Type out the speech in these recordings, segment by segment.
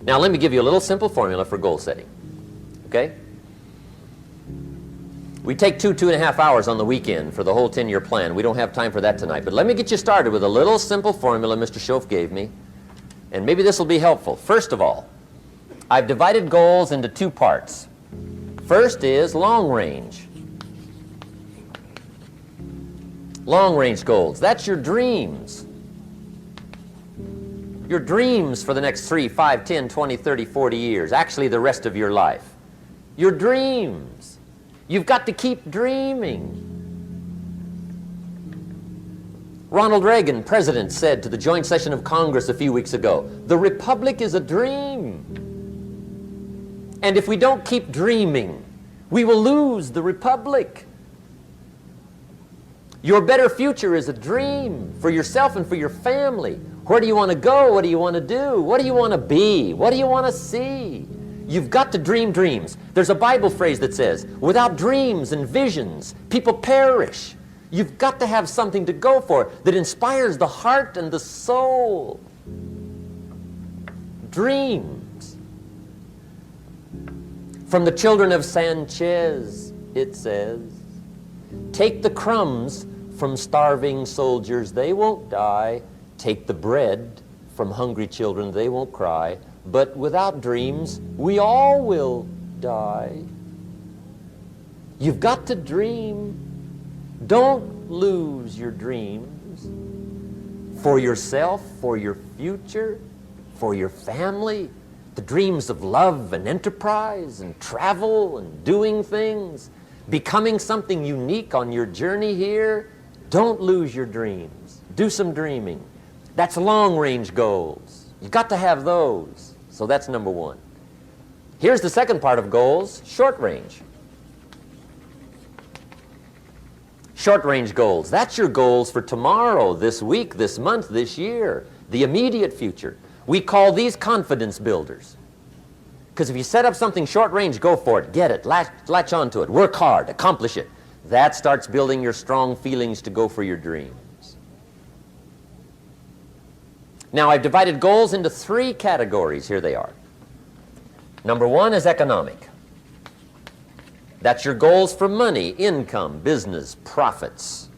Now let me give you a little simple formula for goal setting. Okay? We take 2.5 hours on the weekend for the whole 10-year plan. We don't have time for that tonight. But let me get you started with a little simple formula Mr. Shoaff gave me. And maybe this will be helpful. First of all, I've divided goals into two parts. First is long range. Long range goals. That's your dreams. Your dreams for the next 3, 5, 10, 20, 30, 40 years. Actually, the rest of your life. Your dreams. You've got to keep dreaming. Ronald Reagan, president, said to the joint session of Congress a few weeks ago, "The Republic is a dream." And if we don't keep dreaming, we will lose the Republic. Your better future is a dream for yourself and for your family. Where do you want to go? What do you want to do? What do you want to be? What do you want to see? You've got to dream dreams. There's a Bible phrase that says, without dreams and visions, people perish. You've got to have something to go for that inspires the heart and the soul. Dreams. From the children of Sanchez, it says, take the crumbs from starving soldiers, they won't die. Take the bread from hungry children, they won't cry. But without dreams, we all will die. You've got to dream. Don't lose your dreams for yourself, for your future, for your family. The dreams of love and enterprise and travel and doing things, becoming something unique on your journey here. Don't lose your dreams. Do some dreaming. That's long-range goals. You've got to have those. So that's number one. Here's the second part of goals, short-range. Short-range goals. That's your goals for tomorrow, this week, this month, this year, the immediate future. We call these confidence builders. Because if you set up something short-range, go for it, get it, latch onto it, work hard, accomplish it. That starts building your strong feelings to go for your dreams. Now, I've divided goals into 3 categories. Here they are. Number 1 is economic. That's your goals for money, income, business, profits,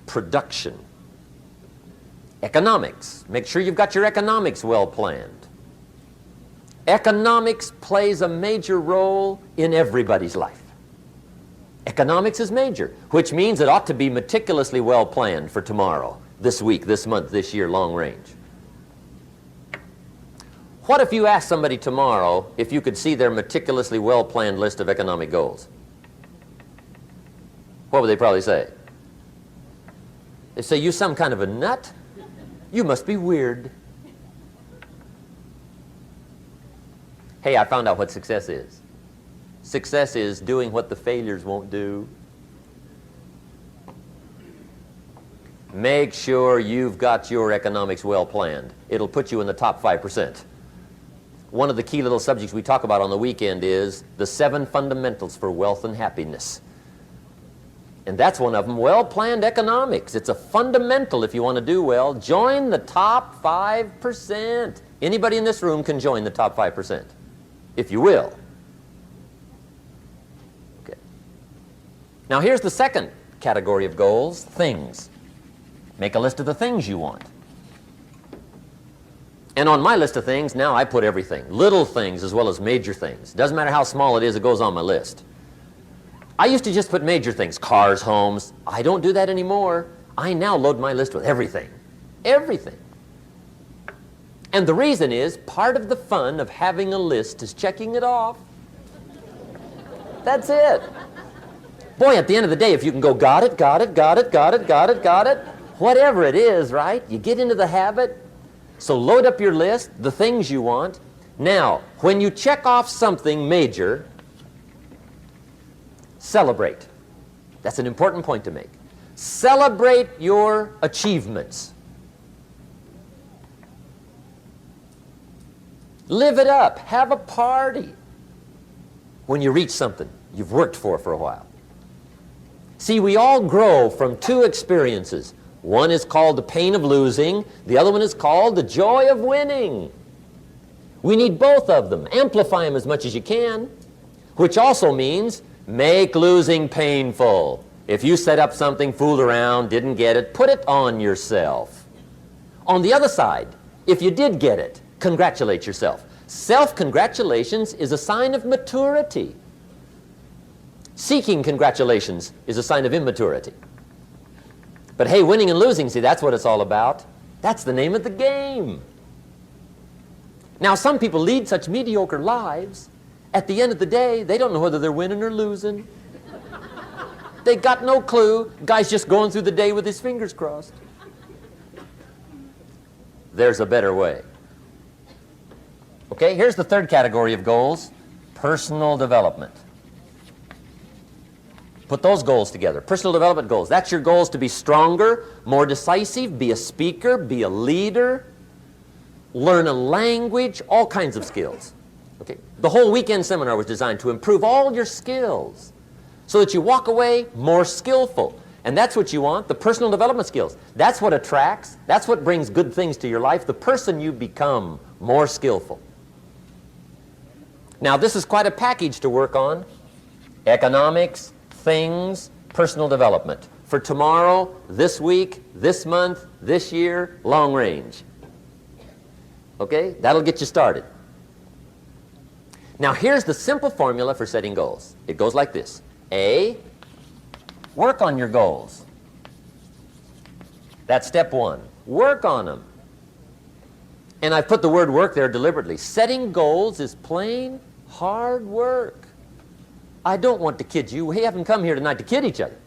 production. Economics. Make sure you've got your economics well planned. Economics plays a major role in everybody's life. Economics is major, which means it ought to be meticulously well planned for tomorrow, this week, this month, this year, long range. What if you asked somebody tomorrow if you could see their meticulously well-planned list of economic goals? What would they probably say? They'd say, you some kind of a nut? You must be weird. Hey, I found out what success is. Success is doing what the failures won't do. Make sure you've got your economics well planned. It'll put you in the top 5%. One of the key little subjects we talk about on the weekend is the 7 fundamentals for wealth and happiness. And that's one of them, well-planned economics. It's a fundamental if you want to do well. Join the top 5%. Anybody in this room can join the top 5%, if you will. Okay. Now here's the second category of goals, things. Make a list of the things you want. And on my list of things, now I put everything. Little things as well as major things. Doesn't matter how small it is, it goes on my list. I used to just put major things, cars, homes. I don't do that anymore. I now load my list with everything. Everything. And the reason is, part of the fun of having a list is checking it off. That's it. Boy, at the end of the day, if you can go, got it, got it, got it, got it, got it, got it, whatever it is, right? You get into the habit. So load up your list, the things you want. Now, when you check off something major, celebrate. That's an important point to make. Celebrate your achievements. Live it up. Have a party when you reach something you've worked for a while. See, we all grow from 2 experiences. One is called the pain of losing. The other one is called the joy of winning. We need both of them. Amplify them as much as you can, which also means make losing painful. If you set up something, fooled around, didn't get it, put it on yourself. On the other side, if you did get it, congratulate yourself. Self-congratulations is a sign of maturity. Seeking congratulations is a sign of immaturity. But hey, winning and losing, see, that's what it's all about. That's the name of the game. Now, some people lead such mediocre lives, at the end of the day, they don't know whether they're winning or losing. They got no clue. Guy's just going through the day with his fingers crossed. There's a better way. Okay, here's the third category of goals, personal development. Put those goals together. Personal development goals. That's your goals to be stronger, more decisive, be a speaker, be a leader, learn a language, all kinds of skills. Okay. The whole weekend seminar was designed to improve all your skills so that you walk away more skillful. And that's what you want, the personal development skills. That's what attracts, that's what brings good things to your life, the person you become more skillful. Now, this is quite a package to work on. Economics, things, personal development. For tomorrow, this week, this month, this year, long range. Okay? That'll get you started. Now, here's the simple formula for setting goals. It goes like this. A, work on your goals. That's step one. Work on them. And I put the word work there deliberately. Setting goals is plain hard work. I don't want to kid you. We haven't come here tonight to kid each other.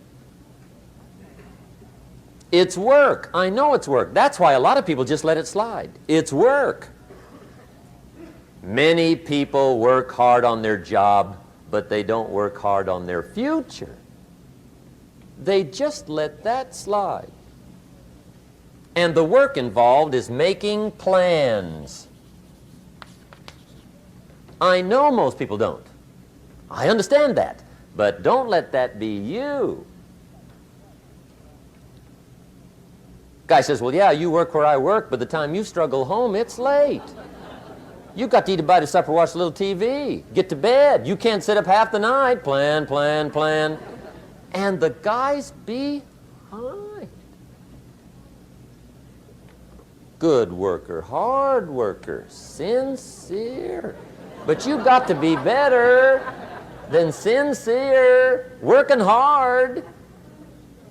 It's work. I know it's work. That's why a lot of people just let it slide. It's work. Many people work hard on their job, but they don't work hard on their future. They just let that slide. And the work involved is making plans. I know most people don't. I understand that, but don't let that be you. Guy says, well, yeah, you work where I work, but the time you struggle home, it's late. You got to eat a bite of supper, watch a little TV, get to bed. You can't sit up half the night, plan, plan, plan. And the guy's behind. Good worker, hard worker, sincere. But you got to be better than sincere, working hard.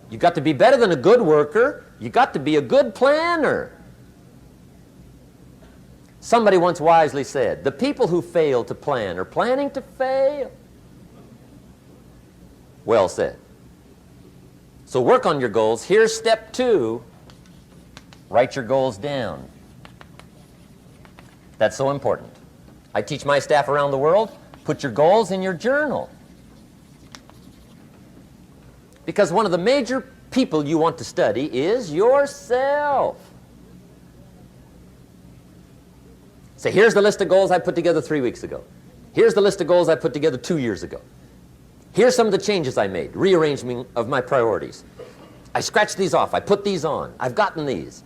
You got to be better than a good worker. You got to be a good planner. Somebody once wisely said, the people who fail to plan are planning to fail. Well said. So work on your goals. Here's step two. Write your goals down. That's so important. I teach my staff around the world, put your goals in your journal. Because one of the major people you want to study is yourself. So here's the list of goals I put together 3 weeks ago. Here's the list of goals I put together 2 years ago. Here's some of the changes I made, rearrangement of my priorities. I scratched these off, I put these on, I've gotten these.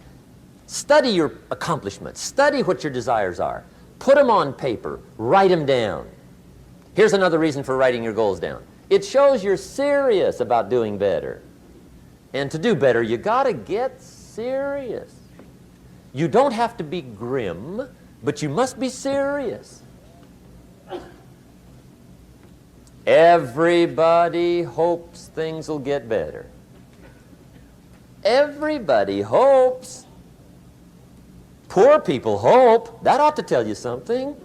Study your accomplishments, study what your desires are. Put them on paper, write them down. Here's another reason for writing your goals down. It shows you're serious about doing better. And to do better, you gotta get serious. You don't have to be grim, but you must be serious. Everybody hopes things will get better. Everybody hopes. Poor people hope. That ought to tell you something.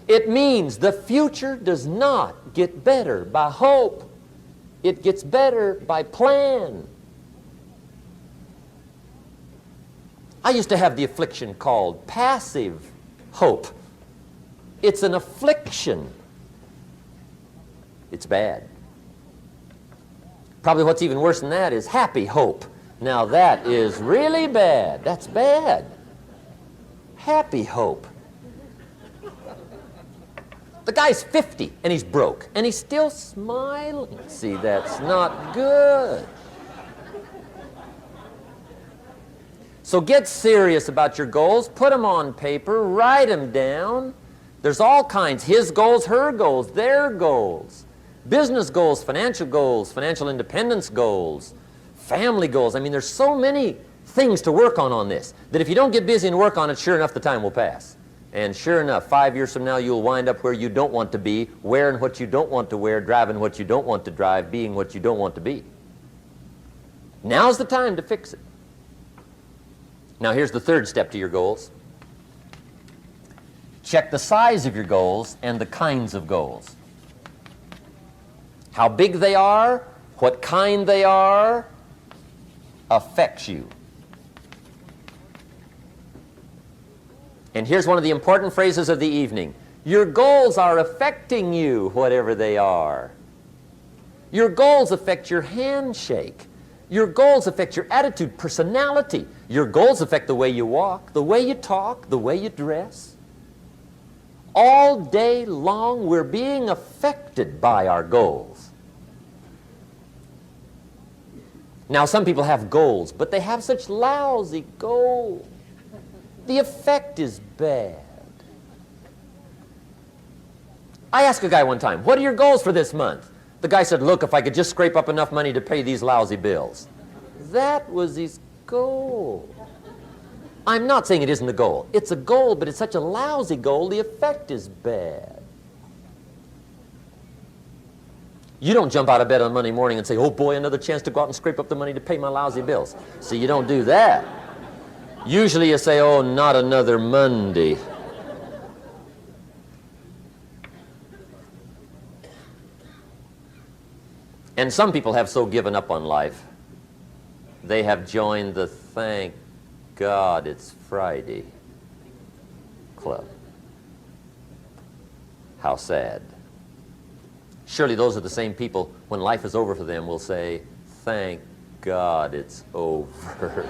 It means the future does not get better by hope. It gets better by plan. I used to have the affliction called passive hope. It's an affliction. It's bad. Probably what's even worse than that is happy hope. Now that is really bad. That's bad. Happy hope. The guy's 50 and he's broke and he's still smiling. See, that's not good. So get serious about your goals. Put them on paper. Write them down. There's all kinds. His goals, her goals, their goals. Business goals, financial independence goals, family goals. I mean, there's so many things to work on this that if you don't get busy and work on it, sure enough, the time will pass. And sure enough, 5 years from now, you'll wind up where you don't want to be, wearing what you don't want to wear, driving what you don't want to drive, being what you don't want to be. Now's the time to fix it. Now, here's the third step to your goals. Check the size of your goals and the kinds of goals. How big they are, what kind they are, affects you. And here's one of the important phrases of the evening. Your goals are affecting you, whatever they are. Your goals affect your handshake. Your goals affect your attitude, personality. Your goals affect the way you walk, the way you talk, the way you dress. All day long, we're being affected by our goals. Now, some people have goals, but they have such lousy goals. The effect is bad. I asked a guy one time, what are your goals for this month? The guy said, look, if I could just scrape up enough money to pay these lousy bills. That was his goal. I'm not saying it isn't a goal. It's a goal, but it's such a lousy goal, the effect is bad. You don't jump out of bed on Monday morning and say, oh boy, another chance to go out and scrape up the money to pay my lousy bills. See, you don't do that. Usually you say, oh, not another Monday. And some people have so given up on life, they have joined the thank God it's Friday club. How sad. Surely those are the same people, when life is over for them, will say, thank God it's over.